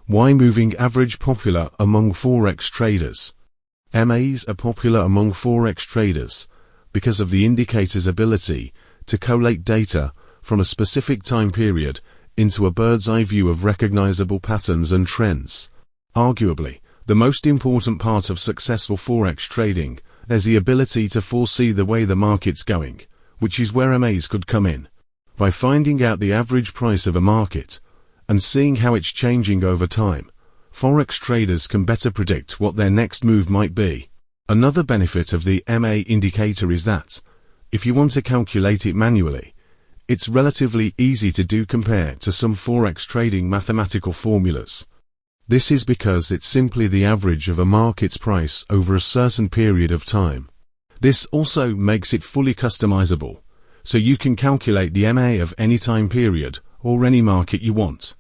Why moving average popular among forex traders? MAs are popular among forex traders because of the indicator's ability to collate data from a specific time period into a bird's-eye view of recognizable patterns and trends. Arguably, the most important part of successful forex trading is the ability to foresee the way the market's going, which is where MAs could come in. By finding out the average price of a market and seeing how it's changing over time, forex traders can better predict what their next move might be. Another benefit of the MA indicator is that, if you want to calculate it manually, it's relatively easy to do compared to some forex trading mathematical formulas. This is because it's simply the average of a market's price over a certain period of time. This also makes it fully customizable, so you can calculate the MA of any time period or any market you want.